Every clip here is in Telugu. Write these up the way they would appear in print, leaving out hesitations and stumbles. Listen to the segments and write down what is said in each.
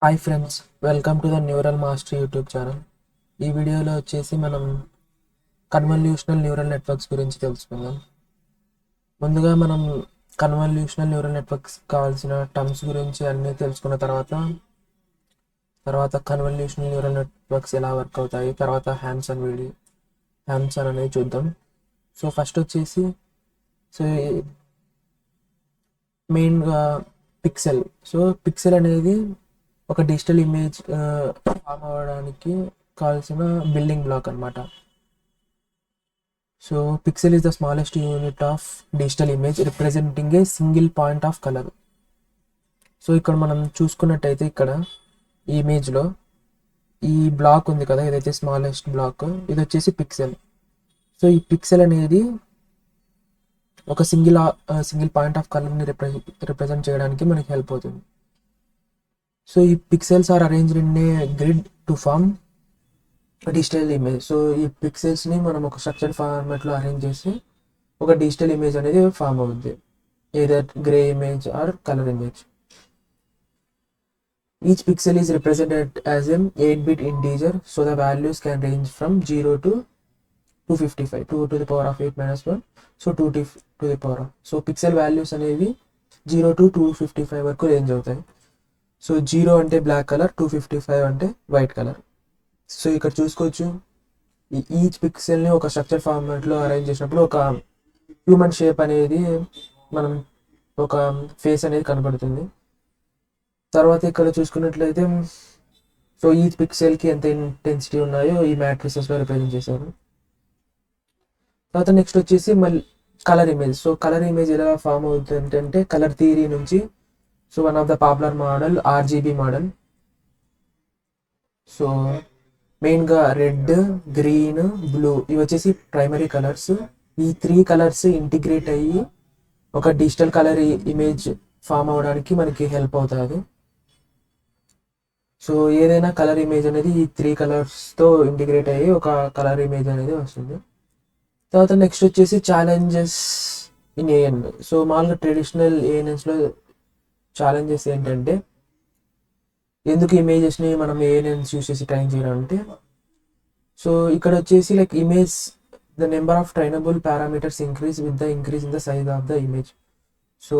Hi friends, welcome to the neural master YouTube channel. ఈ వీడియోలో వచ్చేసి మనం కన్వల్యూషనల్ న్యూరల్ నెట్వర్క్స్ గురించి తెలుసుకుందాం. ముందుగా మనం కన్వల్యూషనల్ న్యూరల్ నెట్వర్క్స్ కావాల్సిన టర్మ్స్ గురించి అన్నీ తెలుసుకున్న తర్వాత కన్వల్యూషనల్ న్యూరల్ నెట్వర్క్స్ ఎలా వర్క్ అవుతాయి, తర్వాత హ్యామ్సన్ అనేది చూద్దాం. సో ఫస్ట్ వచ్చేసి మెయిన్గా పిక్సెల్. సో పిక్సెల్ అనేది ఒక డిజిటల్ ఇమేజ్ ఫామ్ అవ్వడానికి కావాల్సిన బిల్డింగ్ బ్లాక్ అనమాట. So pixel is the smallest unit of digital image representing a single point of colour. So ఇక్కడ మనం చూసుకున్నట్టయితే ఇక్కడ ఈ ఇమేజ్లో ఈ బ్లాక్ ఉంది కదా, ఏదైతే స్మాలెస్ట్ బ్లాక్, ఇది వచ్చేసి పిక్సెల్. సో ఈ పిక్సెల్ అనేది ఒక సింగిల్ పాయింట్ ఆఫ్ కలర్ని రిప్రజెంట్ చేయడానికి మనకి హెల్ప్ అవుతుంది. సో ఈ pixels are arranged in a grid to form digital image. So ఈ పిక్సెల్స్ని మనం ఒక స్ట్రక్చర్డ్ ఫార్మాట్లో అరేంజ్ చేసి ఒక డిజిటల్ ఇమేజ్ అనేది ఫామ్ అవుతుంది, either grey image or colour image. Each pixel is represented as an 8-bit integer, so the values can range from 0 to 255, 2 to the power of 8 minus 1, so 2 to the power of. So pixel values అనేవి 0 to 255 వరకు రేంజ్ అవుతాయి. సో 0 అంటే బ్లాక్ కలర్, 255 అంటే వైట్ కలర్. సో ఇక్కడ చూసుకోవచ్చు, ఈచ్ పిక్సెల్ని ఒక స్ట్రక్చర్ ఫార్మాట్లో అరేంజ్ చేసినప్పుడు ఒక హ్యూమన్ షేప్ అనేది, మనం ఒక ఫేస్ అనేది కనబడుతుంది. తర్వాత ఇక్కడ చూసుకున్నట్లయితే సో ఈచ్ పిక్సెల్కి ఎంత ఇంటెన్సిటీ ఉన్నాయో ఈ మ్యాట్రిసెస్లో రిప్రజెంట్ చేశారు. తర్వాత నెక్స్ట్ వచ్చేసి మళ్ళీ colour image. So colour image ఎలా ఫామ్ అవుతుంది అంటే కలర్ థియరీ నుంచి. So one of the popular model RGB model. So మెయిన్గా రెడ్, గ్రీన్, బ్లూ ఇవి వచ్చేసి ప్రైమరీ కలర్స్. ఈ 3 కలర్స్ ఇంటిగ్రేట్ అయ్యి ఒక డిజిటల్ కలర్ ఇమేజ్ ఫామ్ అవడానికి మనకి హెల్ప్ అవుతుంది. సో ఏదైనా కలర్ ఇమేజ్ అనేది ఈ 3 కలర్స్తో ఇంటిగ్రేట్ అయ్యి ఒక కలర్ ఇమేజ్ అనేది వస్తుంది. తర్వాత నెక్స్ట్ వచ్చేసి ఛాలెంజెస్ ఇన్ AN. సో మామూలుగా ట్రెడిషనల్ ANNస్లో ఛాలెంజెస్ ఏంటంటే, ఎందుకు ఇమేజెస్ని మనం ANNs యూస్ చేసి ట్రైన్ చేయడం అంటే, సో ఇక్కడ వచ్చేసి like image the number of trainable parameters increase with the increase in the size of the image. So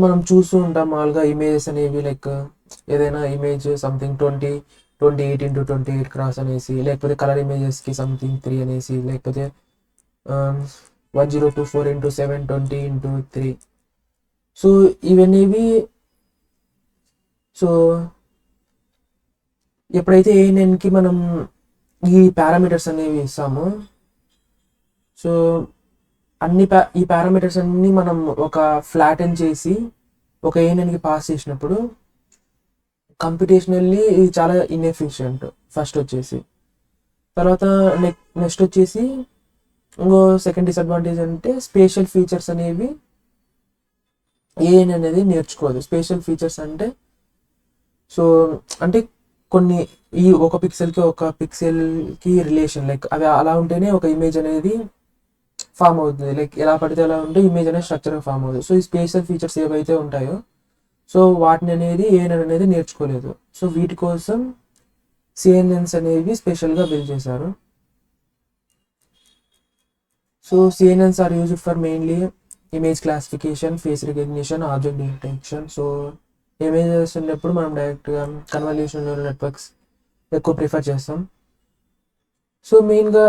మనం చూస్తూ ఉంటాం మామూలుగా ఇమేజెస్ అనేవి, లైక్ ఏదైనా ఇమేజ్ సంథింగ్ 28x28 క్రాస్ అనేసి, లేకపోతే కలర్ ఇమేజెస్కి సంథింగ్ 3 అనేసి, లేకపోతే 1024x720x3. సో ఇవన్నీ సో ఎప్పుడైతే ANNకి మనం ఈ పారామీటర్స్ అనేవి ఇస్తామో, సో ఈ పారామీటర్స్ అన్నీ మనం ఒక ఫ్లాటెన్ చేసి ఒక ANNకి పాస్ చేసినప్పుడు కంప్యూటేషనల్లీ ఇది చాలా ఇన్ఎఫిషియంట్ ఫస్ట్ వచ్చేసి. తర్వాత నెక్స్ట్ వచ్చేసి ఇంకో సెకండ్ డిసడ్వాంటేజ్ అంటే స్పేషియల్ ఫీచర్స్ అనేవి AN అనేది నేర్చుకోదు. స్పేషియల్ ఫీచర్స్ అంటే సో అంటే కొన్ని ఈ ఒక పిక్సెల్కి రిలేషన్, లైక్ అవి అలా ఉంటేనే ఒక ఇమేజ్ అనేది ఫామ్ అవుతుంది. లైక్ ఎలా పడితే అలా ఉంటే ఇమేజ్ అనేది స్ట్రక్చర్గా ఫామ్ అవుతుంది. సో ఈ స్పేషియల్ ఫీచర్స్ ఏవైతే ఉంటాయో సో వాటిని అనేది ANN అనేది నేర్చుకోలేదు. సో వీటి కోసం CNNs అనేవి స్పెషల్గా బిల్డ్ చేశారు. So CNNs are used for mainly image classification, face recognition, object detection. So images ఉన్నప్పుడు మనం డైరెక్ట్గా కన్వల్యూషనల్ న్యూరల్ నెట్వర్క్స్ ఎక్కువ ప్రిఫర్ చేస్తాం. సో మెయిన్గా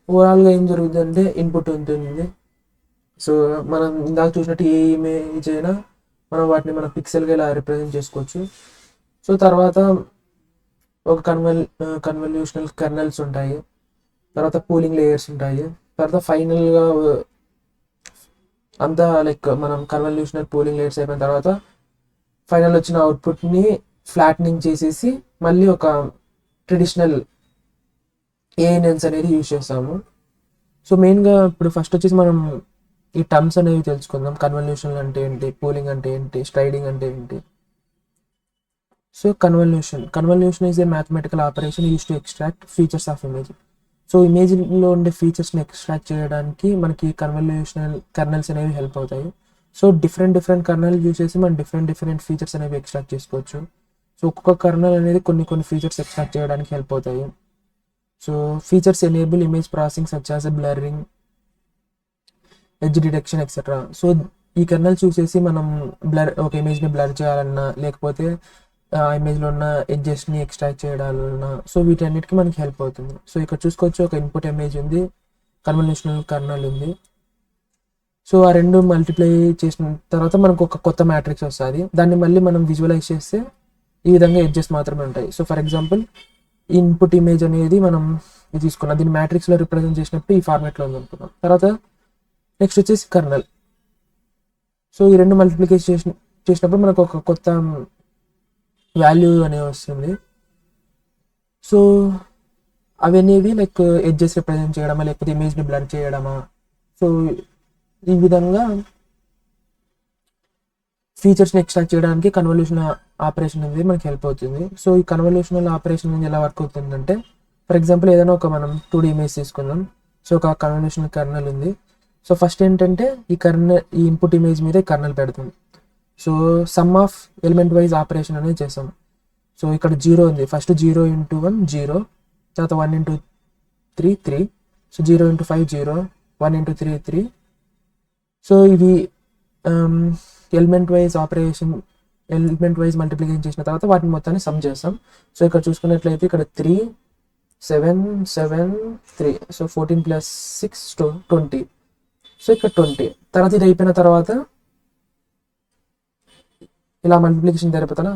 ఓవరాల్గా ఏం జరుగుతుందంటే ఇన్పుట్ ఉంటుంది. సో మనం ఇందాక చూసినట్టు ఏ ఇమేజ్ అయినా మనం వాటిని మన పిక్సెల్గా ఇలా రిప్రజెంట్ చేసుకోవచ్చు. సో తర్వాత ఒక కన్వల్యూషనల్ కెర్నల్స్ ఉంటాయి, తర్వాత పూలింగ్ లేయర్స్ ఉంటాయి, తర్వాత ఫైనల్గా అంతా లైక్ మనం కన్వల్యూషనల్ పూలింగ్ లేయర్స్ అయిపోయిన తర్వాత ఫైనల్ వచ్చిన అవుట్పుట్ని ఫ్లాట్నింగ్ చేసేసి మళ్ళీ ఒక ట్రెడిషనల్ ANNs అనేది యూజ్ చేస్తాము. సో మెయిన్గా ఇప్పుడు ఫస్ట్ వచ్చేసి మనం ఈ టర్మ్స్ అనేవి తెలుసుకుందాం. కన్వల్యూషన్ అంటే ఏంటి, పూలింగ్ అంటే ఏంటి, స్ట్రైడింగ్ అంటే ఏంటి. So convolution is a mathematical operation use to extract features of image. So ఇమేజ్లో ఉండే ఫీచర్స్ని ఎక్స్ట్రాక్ట్ చేయడానికి మనకి కన్వల్యూషనల్ కెర్నల్స్ అనేవి హెల్ప్ అవుతాయి. సో డిఫరెంట్ కర్నల్ యూజ్ చేసి మనం డిఫరెంట్ ఫీచర్స్ అనేవి ఎక్స్ట్రాక్ట్ చేసుకోవచ్చు. సో ఒక్కొక్క కర్నల్ అనేది కొన్ని ఫీచర్స్ ఎక్స్ట్రాక్ట్ చేయడానికి హెల్ప్ అవుతాయి. So features enable image processing such as blurring, edge detection etcetera. So ఈ కర్నల్స్ చూసేసి మనం ఒక ఇమేజ్ని బ్లర్ చేయాలన్నా, లేకపోతే ఆ ఇమేజ్లో ఉన్న ఎడ్జెస్ని ఎక్స్ట్రాక్ట్ చేయాలన్నా, సో వీటన్నిటికీ మనకి హెల్ప్ అవుతుంది. సో ఇక్కడ చూసుకోవచ్చు, ఒక ఇన్పుట్ ఇమేజ్ ఉంది, కన్వల్యూషనల్ కర్నల్ ఉంది. సో ఆ రెండు మల్టిప్లై చేసిన తర్వాత మనకు ఒక కొత్త మ్యాట్రిక్స్ వస్తుంది. దాన్ని మళ్ళీ మనం విజువలైజ్ చేస్తే ఈ విధంగా ఎడ్జెస్ మాత్రమే ఉంటాయి. So for example input image అనేది మనం తీసుకున్నాం, దీన్ని మ్యాట్రిక్స్లో రిప్రజెంట్ చేసినప్పుడు ఈ ఫార్మాట్లో ఉంది అనుకున్నాం. తర్వాత నెక్స్ట్ వచ్చేసి కర్నల్. సో ఈ రెండు మల్టిప్లికేషన్ చేసినప్పుడు మనకు ఒక కొత్త వాల్యూ అనేది వస్తుంది. సో అవి అనేవి లైక్ ఎడ్జెస్ రిప్రజెంట్ చేయడమా, లేకపోతే ఇమేజ్ని బ్లర్ చేయడమా. సో ఈ విధంగా ఫీచర్స్ని ఎక్స్ట్రాక్ట్ చేయడానికి కన్వల్యూషన్ ఆపరేషన్ అనేది మనకి హెల్ప్ అవుతుంది. సో ఈ కన్వల్యూషనల్ ఆపరేషన్ అనేది ఎలా వర్క్ అవుతుందంటే, ఫర్ ఎగ్జాంపుల్ ఏదైనా ఒక మనం 2D ఇమేజ్ తీసుకుందాం. సో ఒక కన్వల్యూషనల్ కర్నల్ ఉంది. సో ఫస్ట్ ఏంటంటే ఈ ఇన్పుట్ ఇమేజ్ మీద కర్నల్ పెడతాం. So some of element wise operation అనేది చేస్తాం. సో ఇక్కడ 0 ఉంది, ఫస్ట్ 0 × 1 0, తర్వాత 1 × 3 3, సో 0 × 5 0, 1 × 3 3. సో ఇవి ఎలిమెంట్ వైజ్ మల్టిప్లికేషన్ చేసిన తర్వాత వాటిని మొత్తాన్ని సమ్ చేస్తాం. సో ఇక్కడ చూసుకున్నట్లయితే ఇక్కడ 3 7 7 3, సో 14 + 6 20. సో ఇక్కడ 20. తర్వాత ఇది అయిపోయిన తర్వాత ఇలా మల్టిప్లికేషన్ జరిపోతాను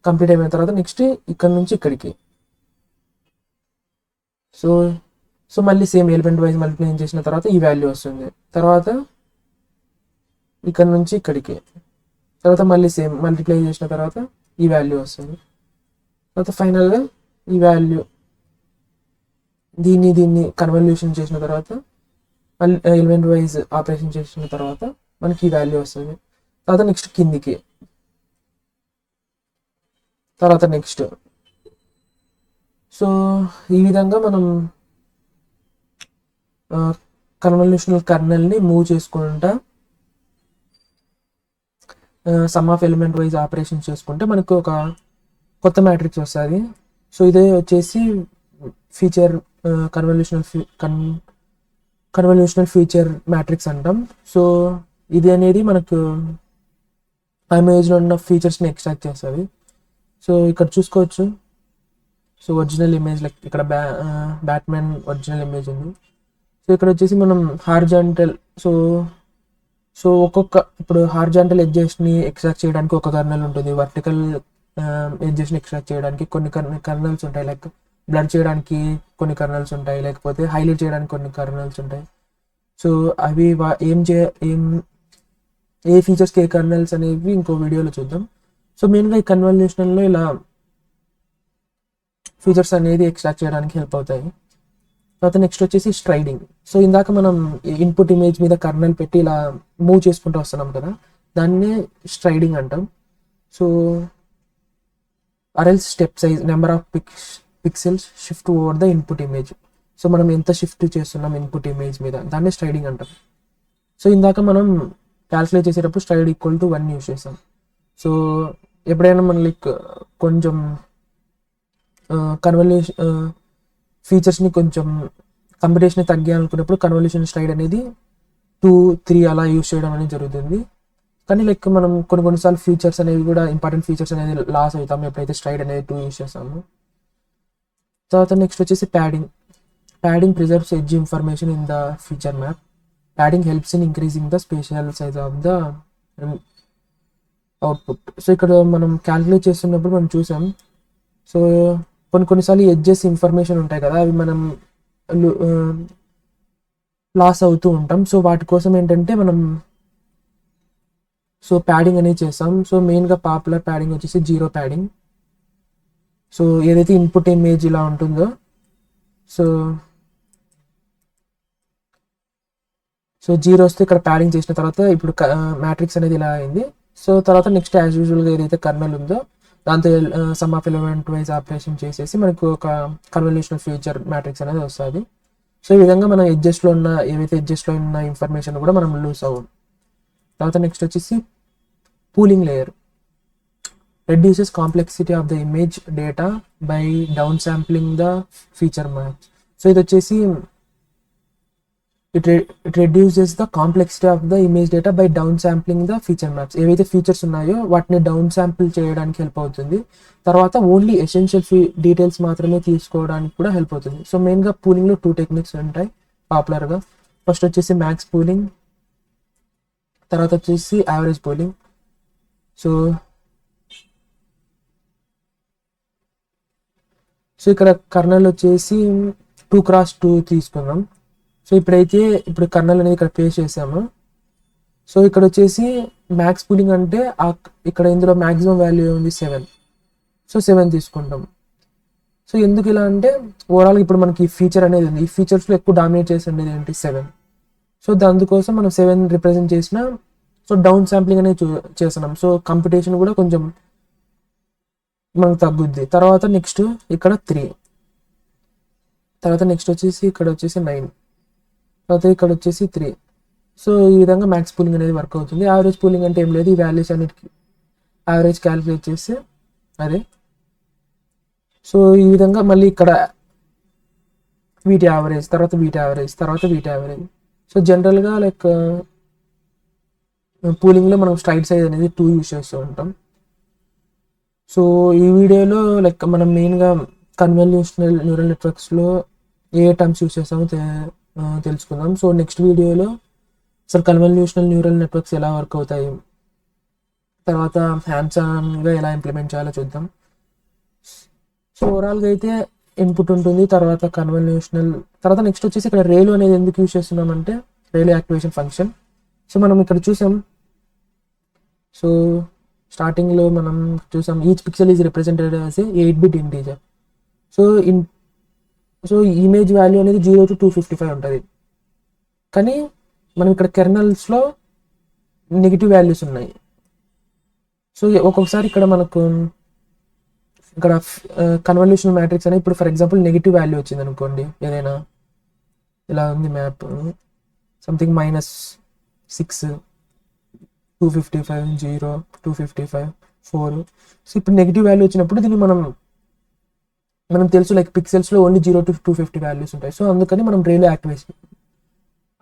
కంప్లీట్ అయిపోయిన తర్వాత నెక్స్ట్ ఇక్కడ నుంచి ఇక్కడికి. సో మళ్ళీ సేమ్ ఎలిమెంట్ వైజ్ మల్టిప్లికేషన్ చేసిన తర్వాత ఈ వాల్యూ వస్తుంది. తర్వాత ఇక్కడ నుంచి ఇక్కడికి, తర్వాత మళ్ళీ సేమ్ మల్టిప్లై చేసిన తర్వాత ఈ వాల్యూ వస్తుంది. తర్వాత ఫైనల్గా ఈ వాల్యూ దీన్ని కన్వల్యూషన్ చేసిన తర్వాత మళ్ళీ ఎలిమెంట్ వైజ్ ఆపరేషన్ చేసిన తర్వాత మనకి ఈ వాల్యూ వస్తుంది. తర్వాత నెక్స్ట్ కిందికి, తర్వాత నెక్స్ట్. సో ఈ విధంగా మనం కన్వల్యూషనల్ కర్నల్ని మూవ్ చేసుకుంటా some of element wise operation చేసుకుంటే మనకు ఒక కొత్త మ్యాట్రిక్స్ వస్తుంది. సో ఇదే వచ్చేసి ఫీచర్ కన్వల్యూషనల్ ఫీచర్ మ్యాట్రిక్స్ అంటాం. సో ఇది అనేది మనకు ఆ ఇమేజ్లో ఉన్న ఫీచర్స్ని ఎక్స్ట్రాక్ట్ చేస్తుంది. సో ఇక్కడ చూసుకోవచ్చు, సో ఒరిజినల్ ఇమేజ్ లైక్ ఇక్కడ బ్యాట్మెన్ ఒరిజినల్ ఇమేజ్ ఉంది. సో ఇక్కడ వచ్చేసి మనం హార్జాంటల్, సో ఒక్కొక్క ఇప్పుడు హార్జాంటల్ ఎడ్జెస్ని ఎక్స్ట్రాక్ట్ చేయడానికి ఒక కర్నల్ ఉంటుంది, వర్టికల్ ఎడ్జెస్ని ఎక్స్ట్రాక్ట్ చేయడానికి కొన్ని కర్నల్స్ ఉంటాయి, లైక్ బ్లర్ చేయడానికి కొన్ని కర్నల్స్ ఉంటాయి, లేకపోతే హైలైట్ చేయడానికి కొన్ని కర్నల్స్ ఉంటాయి. సో అవి ఏ ఫీచర్స్కి ఏ కర్నల్స్ అనేవి ఇంకో వీడియోలో చూద్దాం. సో మెయిన్గా ఈ కన్వల్యూషన్లో ఇలా ఫీచర్స్ అనేది ఎక్స్ట్రాక్ట్ చేయడానికి హెల్ప్ అవుతాయి. తర్వాత నెక్స్ట్ వచ్చేసి స్ట్రైడింగ్. సో ఇందాక మనం ఇన్పుట్ ఇమేజ్ మీద కర్నల్ పెట్టి ఇలా మూవ్ చేసుకుంటూ వస్తున్నాం కదా, దాన్నే స్ట్రైడింగ్ అంటాం. సో ఆర్ఎల్స్ step size number of pixels shift over the input image. So మనం ఎంత షిఫ్ట్ చేస్తున్నాం ఇన్పుట్ ఇమేజ్ మీద, దాన్నే స్ట్రైడింగ్ అంటాం. సో ఇందాక మనం క్యాల్కులేట్ చేసేటప్పుడు స్ట్రైడ్ = 1 యూజ్ చేస్తాం. సో ఎప్పుడైనా మనం లైక్ కొంచెం కన్వల్యూషన్ ఫీచర్స్ని కొంచెం కంప్యూటేషన్ తగ్గాలనుకున్నప్పుడు కన్వల్యూషన్ స్ట్రైడ్ అనేది 2 3 అలా యూజ్ చేయడం అనేది జరుగుతుంది. కానీ లైక్ మనం కొన్నిసార్లు ఫీచర్స్ అనేవి కూడా ఇంపార్టెంట్ ఫీచర్స్ అనేది లాస్ అవుతాము ఎప్పుడైతే స్ట్రైడ్ అనేది 2 యూజ్ చేస్తాము. తర్వాత నెక్స్ట్ వచ్చేసి padding preserves edge information in the feature map. Padding helps in increasing the spatial size of the output. So ఇక్కడ మనం క్యాల్కులేట్ చేస్తున్నప్పుడు మనం చూసాం, సో కొన్నిసార్లు ఎడ్జెస్ ఇన్ఫర్మేషన్ ఉంటాయి కదా, అవి మనం లాస్ అవుతూ ఉంటాం. సో వాటి కోసం ఏంటంటే మనం ప్యాడింగ్ అనేది చేస్తాం. సో మెయిన్గా పాపులర్ ప్యాడింగ్ వచ్చేసి 0 ప్యాడింగ్. సో ఏదైతే ఇన్పుట్ ఇమేజ్ ఇలా ఉంటుందో, సో 0 వస్తే ఇక్కడ ప్యాడింగ్ చేసిన తర్వాత ఇప్పుడు మ్యాట్రిక్స్ అనేది ఇలా అయింది. సో తర్వాత నెక్స్ట్ యాజ్ యూజువల్గా ఏదైతే కర్నల్ ఉందో దాంతో some of element wise operation చేసేసి మనకు ఒక కన్వల్యూషనల్ ఫీచర్ మ్యాట్రిక్స్ అనేది వస్తుంది. సో ఈ విధంగా మనం ఏవైతే ఎడ్జెస్లో ఉన్న ఇన్ఫర్మేషన్ కూడా మనం లూజ్ అవ్వం. తర్వాత నెక్స్ట్ వచ్చేసి pooling layer, reduces complexity of the image data by down sampling the feature maps. So ఇది వచ్చేసి it reduces the complexity of the image data by down sampling the feature maps. ఏవైతే ఫీచర్స్ ఉన్నాయో వాటిని డౌన్ శాంపుల్ చేయడానికి హెల్ప్ అవుతుంది. తర్వాత ఓన్లీ ఎసెన్షియల్ డీటెయిల్స్ మాత్రమే తీసుకోవడానికి కూడా హెల్ప్ అవుతుంది. సో మెయిన్గా పూలింగ్లో 2 టెక్నిక్స్ ఉంటాయి పాపులర్గా. ఫస్ట్ వచ్చేసి మ్యాక్స్ పూలింగ్, తర్వాత వచ్చేసి యావరేజ్ పూలింగ్. సో ఇక్కడ కర్నల్ వచ్చేసి 2x2 తీసుకుందాం. సో ఇప్పుడు కర్నల్ అనేది ఇక్కడ పేస్ట్ చేసాము. సో ఇక్కడ వచ్చేసి మ్యాక్స్ పూలింగ్ అంటే ఇక్కడ ఇందులో మ్యాక్సిమం వాల్యూ ఉంది 7. సో 7 తీసుకుంటాం. సో ఎందుకు ఇలా అంటే ఓవరాల్ ఇప్పుడు మనకి ఈ ఫీచర్ అనేది ఉంది, ఈ ఫీచర్స్లో ఎక్కువ డామినేట్ చేసి ఉండేది ఏంటి 7. సో అందుకోసం మనం 7 రిప్రజెంట్ చేసిన సో డౌన్ శాంప్లింగ్ అనేది చేస్తున్నాం. సో కంపిటీషన్ కూడా కొంచెం మనకు తగ్గుద్ది. తర్వాత నెక్స్ట్ ఇక్కడ 3, తర్వాత నెక్స్ట్ వచ్చేసి ఇక్కడ వచ్చేసి 9, తర్వాత ఇక్కడ వచ్చేసి 3. సో ఈ విధంగా మ్యాక్స్ పూలింగ్ అనేది వర్క్ అవుతుంది. యావరేజ్ పూలింగ్ అంటే ఏం లేదు, ఈ వాల్యూస్ అన్నిటికి యావరేజ్ క్యాలిక్యులేట్ చేస్తే అదే. సో ఈ విధంగా మళ్ళీ ఇక్కడ వీటి యావరేజ్, తర్వాత వీటి యావరేజ్, తర్వాత వీటి యావరేజ్. సో జనరల్గా లైక్ పూలింగ్లో మనం స్ట్రైట్ సైజ్ అనేది 2 యూస్ చేస్తూ ఉంటాం. సో ఈ వీడియోలో లైక్ మనం మెయిన్గా కన్వల్యూషనల్ న్యూరల్ నెట్వర్క్స్లో ఏ టర్మ్స్ యూస్ చేస్తామో తెలుసుకుందాం. సో నెక్స్ట్ వీడియోలో అసలు కన్వల్యూషనల్ న్యూరల్ నెట్వర్క్స్ ఎలా వర్క్ అవుతాయి, తర్వాత హ్యాండ్స్ ఆన్గా ఎలా ఇంప్లిమెంట్ చేయాలో చూద్దాం. సో ఓవరాల్గా అయితే ఇన్పుట్ ఉంటుంది, తర్వాత కన్వల్యూషనల్, తర్వాత నెక్స్ట్ వచ్చేసి ఇక్కడ రేలు అనేది ఎందుకు యూస్ చేస్తున్నామంటే రేలు యాక్టివేషన్ ఫంక్షన్. సో మనం ఇక్కడ చూసాం, సో స్టార్టింగ్లో మనం చూసాం each pixel is represented as a 8-bit integer. So image value అనేది 0 to 255 ఉంటుంది. కానీ మనం ఇక్కడ కెర్నల్స్లో నెగిటివ్ వాల్యూస్ ఉన్నాయి. సో ఒక్కొక్కసారి ఇక్కడ మనకు ఇక్కడ కన్వల్యూషన్ మ్యాట్రిక్స్ అనేది ఇప్పుడు ఫర్ ఎగ్జాంపుల్ నెగిటివ్ వాల్యూ వచ్చింది అనుకోండి, ఏదైనా ఇలా ఉంది మ్యాప్ సంథింగ్ -6, 255, 0, 255, 4. సో ఇప్పుడు నెగిటివ్ వాల్యూ వచ్చినప్పుడు దీన్ని మనం తెలుసు లైక్ పిక్సెల్స్లో ఓన్లీ 0 to 250 వాల్యూస్ ఉంటాయి. సో అందుకని మనం రేలో యాక్టివేషన్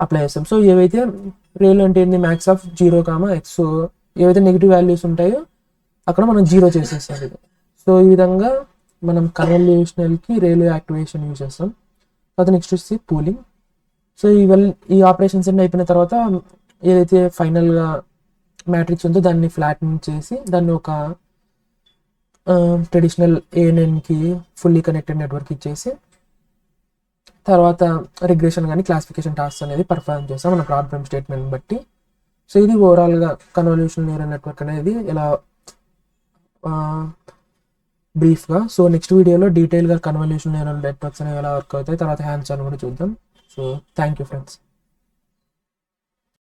అప్లై చేస్తాం. సో ఏవైతే రేలో అంటే ఏంటి మ్యాక్స్ ఆఫ్ 0, x. సో ఏవైతే నెగిటివ్ వాల్యూస్ ఉంటాయో అక్కడ మనం 0 చేసేస్తాం ఇది. సో ఈ విధంగా మనం కన్వల్యూషనల్కి రేలో యాక్టివేషన్ యూజ్ చేస్తాం. తర్వాత నెక్స్ట్ వచ్చి పూలింగ్. సో ఈ ఆపరేషన్స్ అన్నీ అయిపోయిన తర్వాత ఏదైతే ఫైనల్గా మ్యాట్రిక్స్ ఉందో దాన్ని ఫ్లాటన్ చేసి దాన్ని ఒక ట్రెడిషనల్ ANNకి ఫుల్లీ కనెక్టెడ్ నెట్వర్క్ ఇచ్చేసి తర్వాత రిగ్రెషన్ కానీ క్లాసిఫికేషన్ టాస్క్ అనేది పర్ఫార్మ్ చేస్తాం మన ప్రాబ్లమ్ స్టేట్మెంట్ బట్టి. సో ఇది ఓవరాల్గా కన్వల్యూషనల్ న్యూరల్ నెట్వర్క్ అనేది ఇలా బ్రీఫ్గా. సో నెక్స్ట్ వీడియోలో డీటెయిల్గా కన్వల్యూషనల్ న్యూరల్ నెట్వర్క్స్ అనేవి ఎలా వర్క్ అవుతాయి, తర్వాత హ్యాండ్స్ ఆన్ కూడా చూద్దాం. So thank you friends.